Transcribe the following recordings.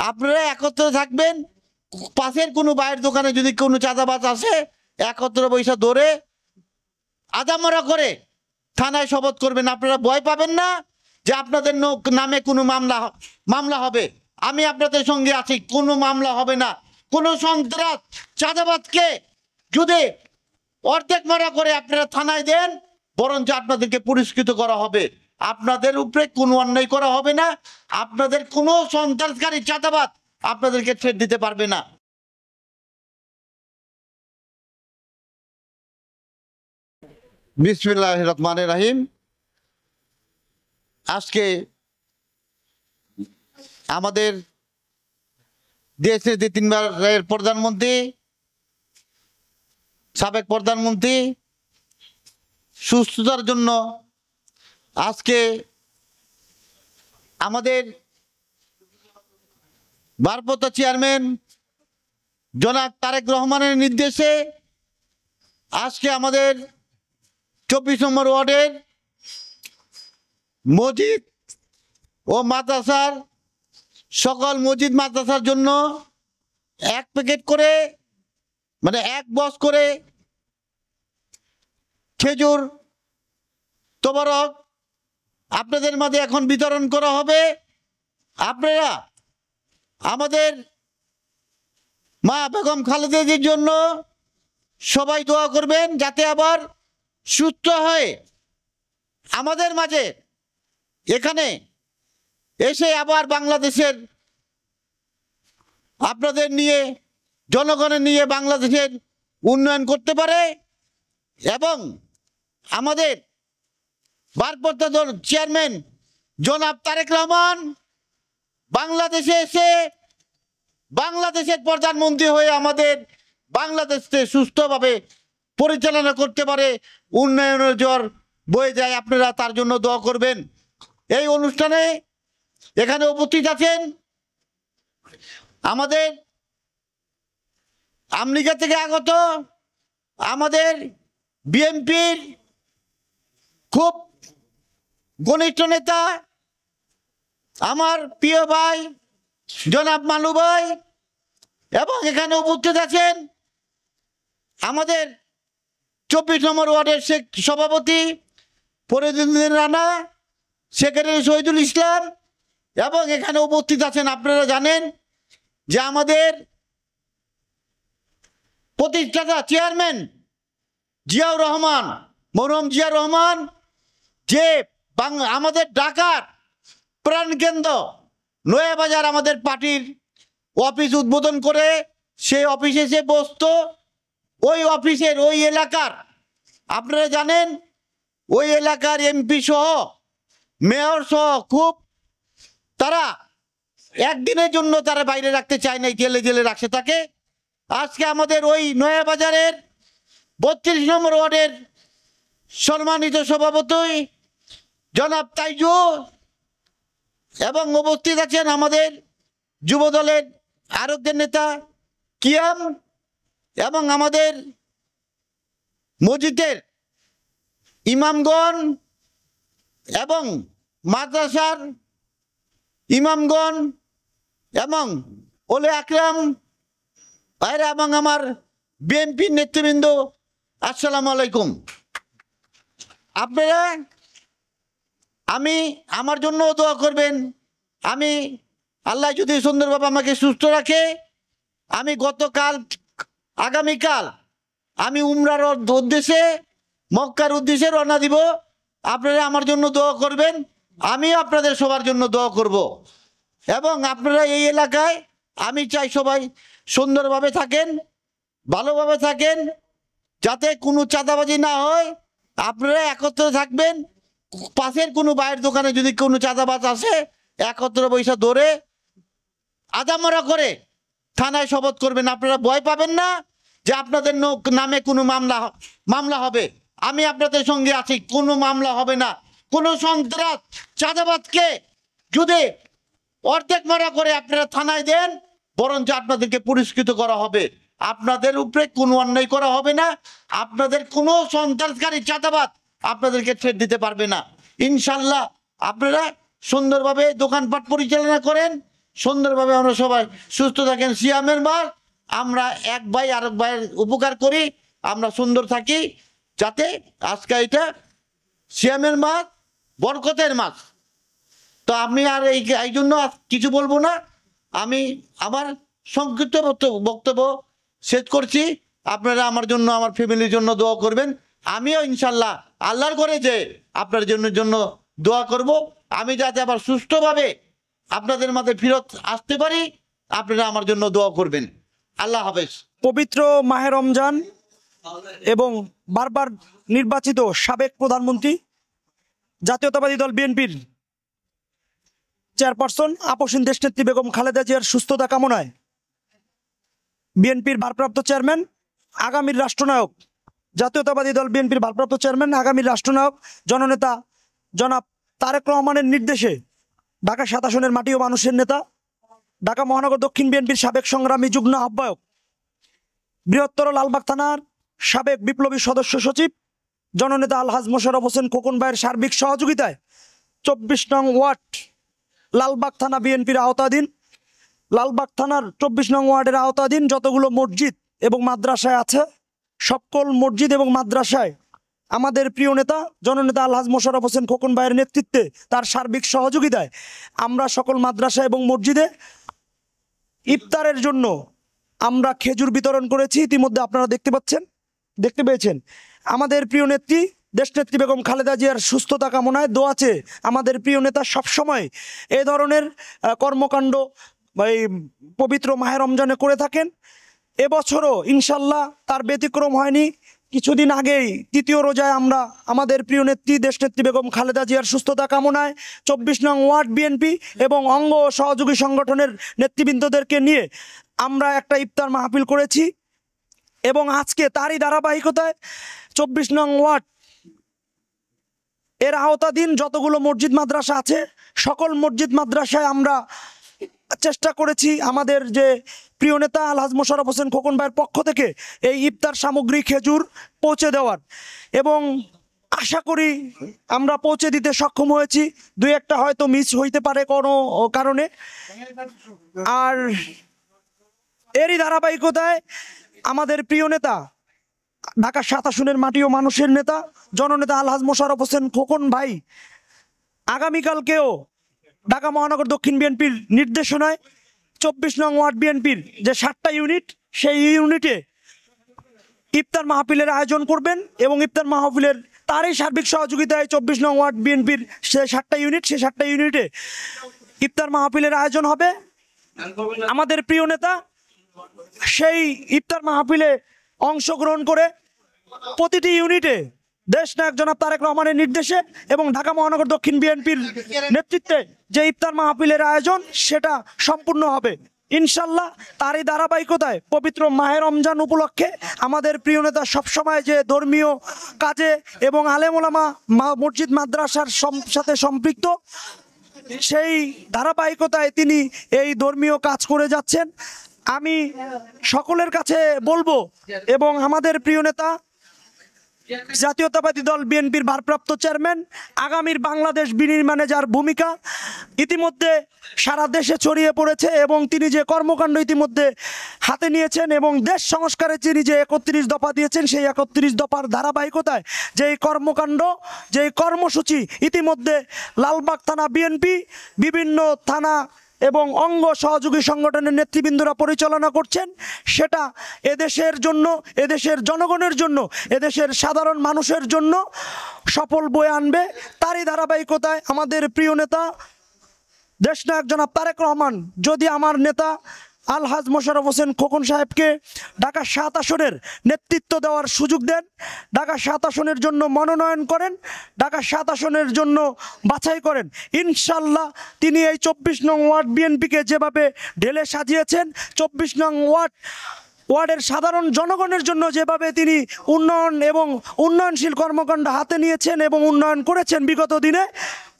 আপনারা একত্র থাকবেন। পাশের কোনো বাইরের দোকানে যদি কোনো চাঁদাবাজ আসে, একত্র পয়সা ধরে আদামরা করে থানায় শপথ করবেন। আপনারা ভয় পাবেন না যে আপনাদের নামে কোনো মামলা হবে। আমি আপনাদের সঙ্গে আছি, কোনো মামলা হবে না। কোনো সন্ত্রাস চাঁদাবাজকে যদি অর্ধেক মারা করে আপনারা থানায় দেন, বরঞ্চ আপনাদেরকে পুরস্কৃত করা হবে। আপনাদের উপরে কোনো অন্যায় করা হবে না। আপনাদের কোনো সন্ত্রাসকারী চাঁদাবাজ আপনাদেরকে ছেড়ে দিতে পারবে না। বিসমিল্লাহির রহমানির রহিম। আজকে আমাদের দেশের যে তিনবারের প্রধানমন্ত্রী, সাবেক প্রধানমন্ত্রী সুস্থতার জন্য আজকে আমাদের ভারপ্রাপ্ত চেয়ারম্যান জনাব তারেক রহমানের নির্দেশে আজকে আমাদের 24 নম্বর ওয়ার্ডের মসজিদ ও মাদ্রাসার সকল মসজিদ মাদ্রাসার জন্য এক প্যাকেট করে, মানে এক বক্স করে খেজুর তবরক আপনাদের মাঝে এখন বিতরণ করা হবে। আপনারা আমাদের মা বেগম খালেদা জির জন্য সবাই দোয়া করবেন, যাতে আবার সুস্থ হয়ে আমাদের মাঝে এখানে এসে আবার বাংলাদেশের আপনাদের নিয়ে, জনগণের নিয়ে বাংলাদেশের উন্নয়ন করতে পারে। এবং আমাদের ভারপ্রাপ্ত চেয়ারম্যান জনাব তারেক রহমান বাংলাদেশে এসে বাংলাদেশের প্রধানমন্ত্রী হয়ে আমাদের বাংলাদেশকে সুস্থভাবে পরিচালনা করতে পারে, উন্নয়নের জ্বর বয়ে যায়। আপনারা তার জন্য দোয়া করবেন। এই অনুষ্ঠানে এখানে উপস্থিত আছেন আমাদের আমলিগা থেকে আগত, আমাদের বিএনপির খুব ঘনিষ্ঠ নেতা, আমার প্রিয় ভাই জনাব মালু ভাই, এবং এখানে উপস্থিত আছেন আমাদের 24 নম্বর ওয়ার্ডের সভাপতি ফরিদুদ্দিন রানা, সেক্রেটারি শহীদুল ইসলাম, এবং এখানে উপস্থিত আছেন, আপনারা জানেন যে আমাদের প্রতিষ্ঠাতা চেয়ারম্যান জিয়াউর রহমান, মরহুম জিয়াউর রহমান, যে আমাদের ঢাকার প্রাণকেন্দ্র নয়াবাজার আমাদের পার্টির অফিস উদ্বোধন করে সেই অফিসে এসে বসত। ওই অফিসের ওই এলাকার আপনারা জানেন, ওই এলাকার এমপি সহ মেয়র সহ খুব তারা একদিনের জন্য তারা বাইরে রাখতে চায় নাই, জেলে রাখছে তাকে। আজকে আমাদের ওই নয়াবাজারের 32 নম্বর ওয়ার্ডের সম্মানিত সভাপতি জনাব তাইজু, এবং উপস্থিত আছেন আমাদের যুব দলের আরেকজন নেতা কিয়াম, এবং আমাদের মসজিদের ইমামগণ এবং মাদ্রাসার ইমামগণ এবং ওলে আকরাম ভাইরা এবং আমার বিএনপির নেতৃবৃন্দ, আসসালামু আলাইকুম। আপনারা আমার জন্য দোয়া করবেন। আমি আল্লাহ যদি সুন্দরভাবে আমাকে সুস্থ রাখে, আমি আগামীকাল আমি উমরার উদ্দেশ্যে মক্কার উদ্দেশ্যে রওনা দিব। আপনারা আমার জন্য দোয়া করবেন, আমি আপনাদের সবার জন্য দোয়া করব। এবং আপনারা এই এলাকায় আমি চাই সবাই সুন্দরভাবে থাকেন, ভালোভাবে থাকেন, যাতে কোনো চাঁদাবাজি না হয়। আপনারা একত্র থাকবেন। পাশের কোনো বাইরের দোকানে যদি কোনো চাঁদাবাজ আসে, একত্র পয়সা ধরে আদামরা করে থানায় শপথ করবেন। আপনারা ভয় পাবেন না যে আপনাদের নামে কোনো মামলা হবে। আমি আপনাদের সঙ্গে আছি, কোনো মামলা হবে না। কোনো সন্ত্রাস চাঁদাবাজকে যদি অর্ধেক মারা করে আপনারা থানায় দেন, বরঞ্চ আপনাদেরকে পুরস্কৃত করা হবে। আপনাদের উপরে কোনো অন্যায় করা হবে না। আপনাদের কোনো সন্ত্রাসকারী চাঁদাবাজ আপনাদেরকে ছেড় দিতে পারবে না। ইনশাল্লাহ আপনারা সুন্দরভাবে দোকানপাট পরিচালনা করেন, সুন্দরভাবে আমরা সবাই সুস্থ থাকেন। সিয়ামের মাস আমরা এক ভাই আরেক ভাইয়ের উপকার করি, আমরা সুন্দর থাকি, যাতে আজকে এটা সিয়ামের মাস, বরকতের মাস। তো আমি আর এই জন্য কিছু বলবো না, আমি আমার সংক্ষিপ্ত বক্তব্য শেষ করছি। আপনারা আমার জন্য, আমার ফ্যামিলির জন্য দোয়া করবেন। আমিও ইনশাল্লাহ আল্লাহর করে যে আপনার জন্য দোয়া করব, আমি যাতে আবার সুস্থভাবে আপনাদের মাঝে ফেরত আসতে পারি, আপনারা আমার জন্য দোয়া করবেন। আল্লাহ হাফেজ। পবিত্র মাহে রমজান এবং বারবার নির্বাচিত সাবেক প্রধানমন্ত্রী, জাতীয়তাবাদী দল বিএনপির চেয়ারপারসন আপসীন দেশনেত্রী বেগম খালেদা জিয়ার সুস্থতা কামনায় বিএনপির ভারপ্রাপ্ত চেয়ারম্যান, আগামীর রাষ্ট্রনায়ক, জাতীয়তাবাদী দল বিএনপির ভারপ্রাপ্ত চেয়ারম্যান, আগামীর রাষ্ট্রনায়ক জননেতা জনাব তারেক রহমানের নির্দেশে ঢাকা ৭ আসনের মাটি ও মানুষের নেতা, ঢাকা মহানগর দক্ষিণ বিএনপির সাবেক সংগ্রামী যুগ্ম আহ্বায়ক, বৃহত্তর লালবাগ থানার সাবেক বিপ্লবী সদস্য সচিব জননেতা আলহাজ মোশাররফ হোসেন খোকন ভাইয়ের সার্বিক সহযোগিতায় ২৪ নং ওয়ার্ড লালবাগ থানা বিএনপির আওতাধীন, লালবাগ থানার ২৪ নং ওয়ার্ডের আওতাধীন যতগুলো মসজিদ এবং মাদ্রাসায় আছে, সকল মসজিদ এবং মাদ্রাসায় আমাদের প্রিয় নেতা জননেতা আলহাজ মোশাররফ হোসেন খোকন ভাইয়ের নেতৃত্বে, তার সার্বিক সহযোগিতায় আমরা সকল মাদ্রাসা এবং মসজিদে ইফতারের জন্য আমরা খেজুর বিতরণ করেছি। ইতিমধ্যে আপনারা দেখতে পেয়েছেন। আমাদের প্রিয় নেত্রী দেশনেত্রী বেগম খালেদা জিয়ার সুস্থতা কামনায় দোয়া চেয়ে আমাদের প্রিয় নেতা সবসময় এ ধরনের কর্মকাণ্ড এই পবিত্র মাহে রমজানে করে থাকেন। এবছরও ইনশাল্লাহ তার ব্যতিক্রম হয়নি। কিছুদিন আগেই তৃতীয় রোজায় আমরা আমাদের প্রিয় নেত্রী দেশনেত্রী বেগম খালেদা জিয়ার সুস্থতা কামনায় ২৪ নং ওয়ার্ড বিএনপি এবং অঙ্গ ও সহযোগী সংগঠনের নেতৃবৃন্দদেরকে নিয়ে আমরা একটা ইফতার মাহফিল করেছি এবং আজকে তারই ধারাবাহিকতায় ২৪ নং ওয়ার্ড এর আওতাধীন যতগুলো মসজিদ মাদ্রাসা আছে সকল মসজিদ মাদ্রাসায় আমরা চেষ্টা করেছি আমাদের যে প্রিয় নেতা আলহাজ মোশাররফ হোসেন খোকন ভাইয়ের পক্ষ থেকে এই ইফতার সামগ্রী খেজুর পৌঁছে দেওয়ার, এবং আশা করি আমরা পৌঁছে দিতে সক্ষম হয়েছি। দুই একটা হয়তো মিস হইতে পারে কোনো কারণে। আর এরই ধারাবাহিকতায় আমাদের প্রিয় নেতা ঢাকা ৭ আসনের মাটি ও মানুষের নেতা জননেতা আলহাজ মোশাররফ হোসেন খোকন ভাই আগামীকালকেও ঢাকা মহানগর দক্ষিণ বিএনপির নির্দেশনায় ২৪ নং ওয়ার্ড বিএনপির যে ৭টা ইউনিট, সেই ইউনিটে ইফতার মাহফিলের আয়োজন করবেন এবং ইফতার মাহফিলের তারই সার্বিক সহযোগিতায় ২৪ নং ওয়ার্ড বিএনপির সেই ৭টা ইউনিটে ইফতার মাহফিলের আয়োজন হবে। আমাদের প্রিয় নেতা সেই ইফতার মাহফিলে অংশগ্রহণ করে প্রতিটি ইউনিটে দেশনায়ক জনাব তারেক রহমানের নির্দেশে এবং ঢাকা মহানগর দক্ষিণ বিএনপির নেতৃত্বে যে ইফতার মাহফিলের আয়োজন সেটা সম্পূর্ণ হবে ইনশাল্লাহ। তারই ধারাবাহিকতায় পবিত্র মাহে রমজান উপলক্ষে আমাদের প্রিয় নেতা সবসময় যে ধর্মীয় কাজে এবং আলেম ওলামা মসজিদ মাদ্রাসার সাথে সম্পৃক্ত, সেই ধারাবাহিকতায় তিনি এই ধর্মীয় কাজ করে যাচ্ছেন। আমি সকলের কাছে বলবো এবং আমাদের প্রিয় নেতা জাতীয়তাবাদী দল বিএনপির ভারপ্রাপ্ত চেয়ারম্যান, আগামীর বাংলাদেশ বিনির্মাণে যার ভূমিকা ইতিমধ্যে সারা দেশে ছড়িয়ে পড়েছে এবং তিনি যে কর্মকাণ্ড ইতিমধ্যে হাতে নিয়েছেন এবং দেশ সংস্কারে তিনি যে ৩১ দফা দিয়েছেন, সেই ৩১ দফার ধারাবাহিকতায় যেই কর্মকাণ্ড, যেই কর্মসূচি ইতিমধ্যে লালবাগ থানা বিএনপি, বিভিন্ন থানা এবং অঙ্গ সহযোগী সংগঠনের নেতৃবৃন্দরা পরিচালনা করছেন, সেটা এদেশের জন্য, এদেশের জনগণের জন্য, এদেশের সাধারণ মানুষের জন্য সফল বয়ে আনবে। তারই ধারাবাহিকতায় আমাদের প্রিয় নেতা দেশনায়ক জনাব তারেক রহমান যদি আমার নেতা আলহাজ মোশাররফ হোসেন খোকন সাহেবকে ঢাকা ৭ আসনের নেতৃত্ব দেওয়ার সুযোগ দেন, ঢাকা ৭ আসনের জন্য মনোনয়ন করেন, ঢাকা ৭ আসনের জন্য বাছাই করেন, ইনশাল্লাহ তিনি এই ২৪ নং ওয়ার্ড বিএনপিকে যেভাবে ঢেলে সাজিয়েছেন, ২৪ নং ওয়ার্ডের সাধারণ জনগণের জন্য যেভাবে তিনি উন্নয়ন এবং উন্নয়নশীল কর্মকাণ্ড হাতে নিয়েছেন এবং উন্নয়ন করেছেন বিগত দিনে,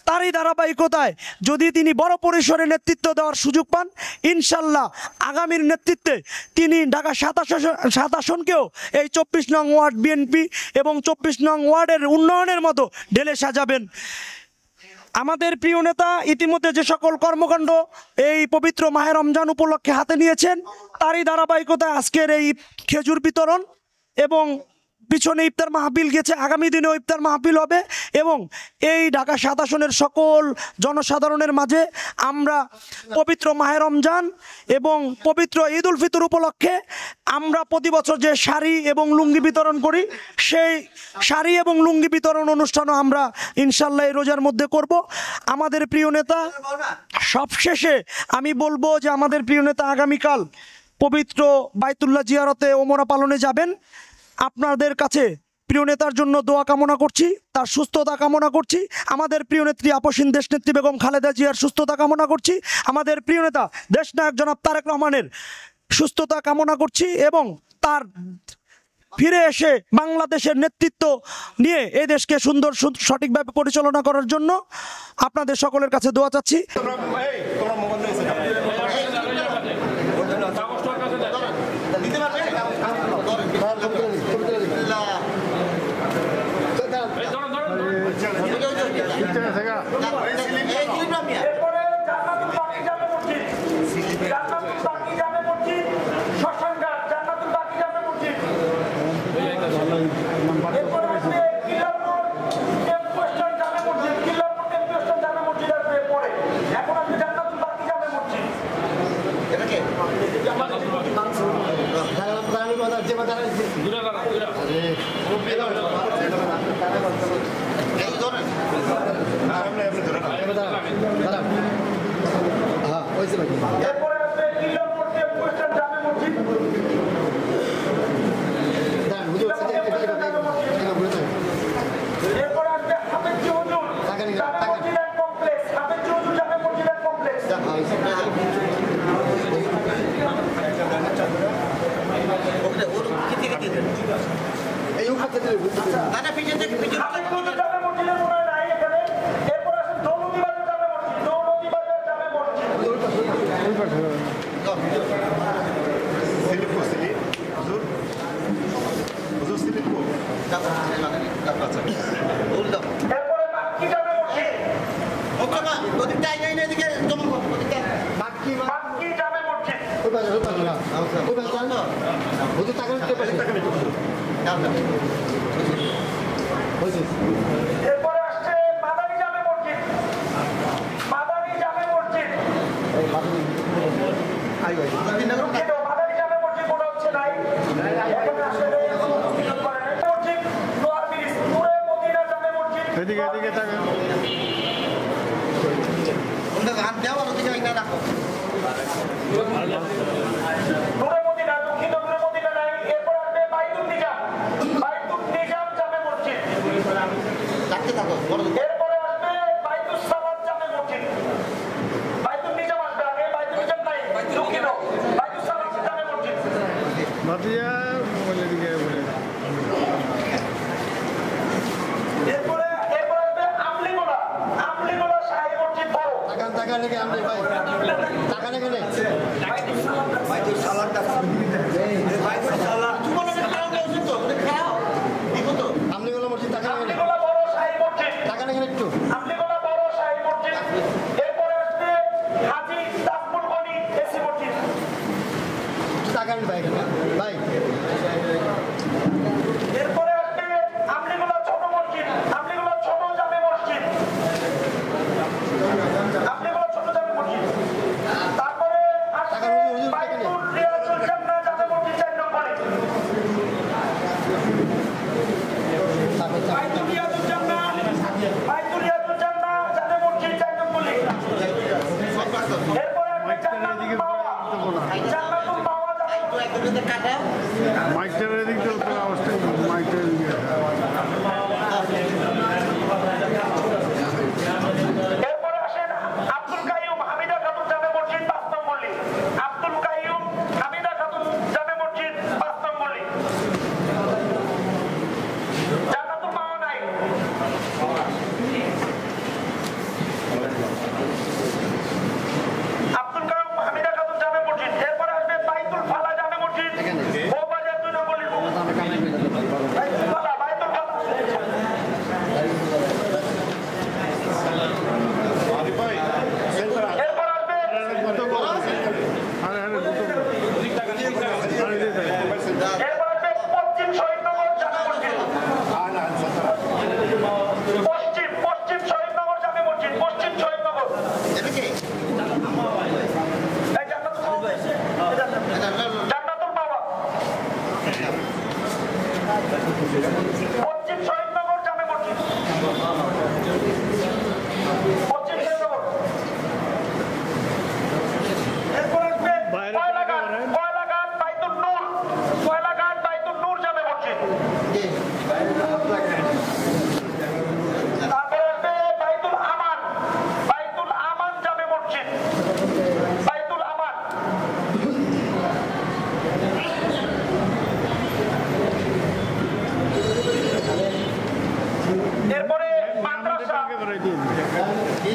তারই ধারাবাহিকতায় যদি তিনি বড় পরিসরে নেতৃত্ব দেওয়ার সুযোগ পান, ইনশাল্লাহ আগামীর নেতৃত্বে তিনি ঢাকা 7 আসনকেও এই 24 নং ওয়ার্ড বিএনপি এবং 24 নং ওয়ার্ডের উন্নয়নের মতো ঢেলে সাজাবেন। আমাদের প্রিয় নেতা ইতিমধ্যে যে সকল কর্মকাণ্ড এই পবিত্র মাহে রমজান উপলক্ষে হাতে নিয়েছেন, তারই ধারাবাহিকতায় আজকের এই খেজুর বিতরণ এবং পিছনে ইফতার মাহফিল গেছে, আগামী দিনেও ইফতার মাহফিল হবে এবং এই ঢাকা 7 আসনের সকল জনসাধারণের মাঝে আমরা পবিত্র মাহে রমজান এবং পবিত্র ঈদ উল ফিতর উপলক্ষে আমরা প্রতি বছর যে শাড়ি এবং লুঙ্গি বিতরণ করি, সেই শাড়ি এবং লুঙ্গি বিতরণ অনুষ্ঠানও আমরা ইনশাল্লাহ এই রোজার মধ্যে করব। আমাদের প্রিয় নেতা, সবশেষে আমি বলবো যে আমাদের প্রিয় নেতা আগামীকাল পবিত্র বাইতুল্লাহ জিয়ারতে ওমরা পালনে যাবেন। আপনাদের কাছে প্রিয় নেতার জন্য দোয়া কামনা করছি, তার সুস্থতা কামনা করছি। আমাদের প্রিয় নেত্রী আপসীন দেশনেত্রী বেগম খালেদা জিয়ার সুস্থতা কামনা করছি। আমাদের প্রিয় নেতা দেশনায়ক জনাব তারেক রহমানের সুস্থতা কামনা করছি এবং তার ফিরে এসে বাংলাদেশের নেতৃত্ব নিয়ে এই দেশকে সুন্দর সঠিকভাবে পরিচালনা করার জন্য আপনাদের সকলের কাছে দোয়া চাচ্ছি।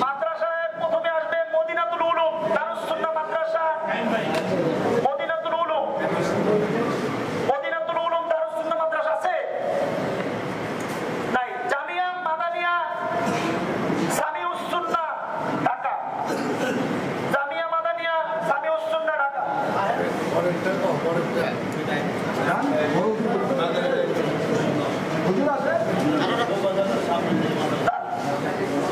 মাদ্রাসায় প্রথমে আসবে মদিনাতুল উলুম দারুস সুন্নাহ মাদ্রাসা, মদিনাতুল উলুম দারুস সুন্নাহ মাদ্রাসা আছে নাই? জামিয়া মাদানিয়া সামিউস সুন্নাহ ঢাকা, জামিয়া মাদানিয়া সামিউস সুন্নাহ ঢাকা।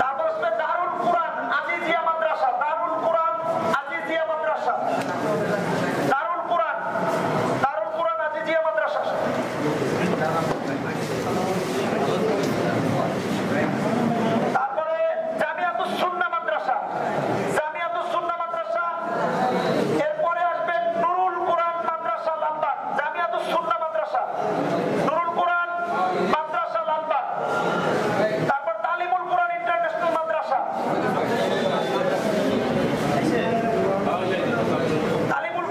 তারপর আসবে দারুল কুরআন আজিজিয়া মাদ্রাসা, দারুল কুরআন আজিজিয়া মাদ্রাসা, দারুল কুরআন আজিজিয়া মাদ্রাসা। তারপরে জামিয়াতুস সুন্নাহ মাদ্রাসা, জামিয়াতুস সুন্নাহ মাদ্রাসা। এরপরে আসবে নুরুল কুরআন মাদ্রাসা লালবাগ, জামিয়াতুস সুন্নাহ মাদ্রাসা, নুরুল কুরআন মাদ্রাসা লালবাগ। তারপর তালিমুল কুরআন ইন্টারন্যাশনাল মাদ্রাসা, তালিমুল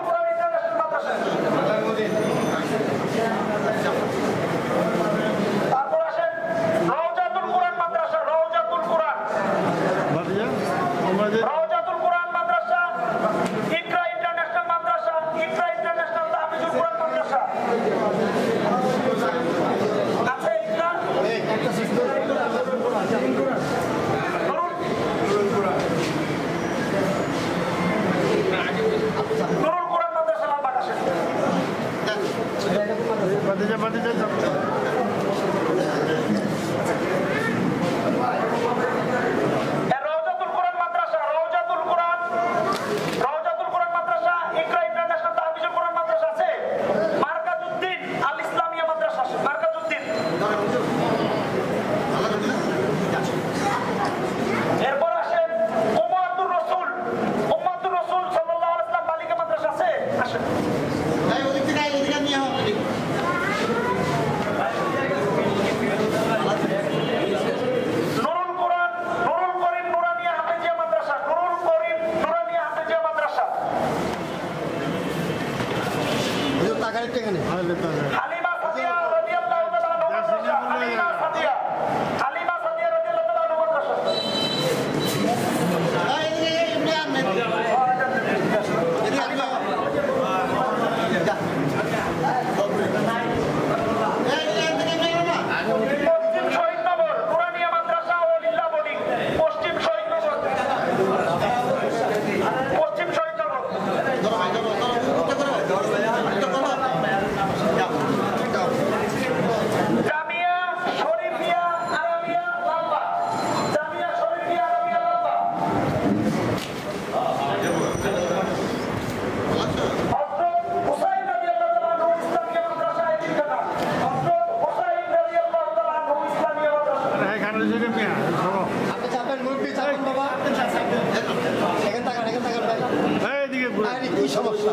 কুরআন ইন্টারন্যাশনাল মাদ্রাসা। তারপর আসেন রওজাতুল কুরআন মাদ্রাসা, রওজাতুল কুরআন মাদ্রাসা, ইকরা ইন্টারন্যাশনাল মাদ্রাসা, ইকরা ইন্টারন্যাশনাল তাহফিজুল কুরআন মাদ্রাসা আছে। ইকরা নুরুল কুরআন মাদ্রাসা লালবাগ আসেন। রওজাতুল কুরআন মাদ্রাসা, রওজাতুল কুরআন মাদ্রাসা, ইকরা ইন্টারন্যাশনাল তাহফিজুল কুরআন মাদ্রাসা আছে। মারকাজউদ্দিন আল ইসলামিয়া মাদ্রাসা আছে, মারকাজউদ্দিন। এরপর আসেন উম্মাতুর রাসূল সাল্লাল্লাহু আলাইহি ওয়াসাল্লাম বালিকা মাদ্রাসা আছে, আসেন। নুরুল করিম নুরানিয়া হাফেজিয়া মাদ্রাসা, নুরুল করিম নুরানিয়া হাফেজিয়া মাদ্রাসা। হালিমা সাদিয়া রাদিয়াল্লাহু তাআলা আনহা মাদ্রাসা, হালিমা সাদিয়া রাদিয়াল্লাহু তাআলা আনহা মাদ্রাসা। পশ্চিম শহীদনগর নুরানিয়া মাদ্রাসা ও লিল্লাহ বোর্ডিং, পশ্চিম শহীদনগর জামিয়া শরীফিয়া আরাবিয়া লালবাগ, জামিয়া শরীফিয়া আরাবিয়া লালবাগ। হযরত হুসাইন রাদিয়াল্লাহু তাআলা আনহু ইসলামিয়া মাদ্রাসা এদিনকানা, হযরত হুসাইন রাদিয়াল্লাহু তাআলা আনহু ইসলামিয়া মাদ্রাসা। কি সমস্যা?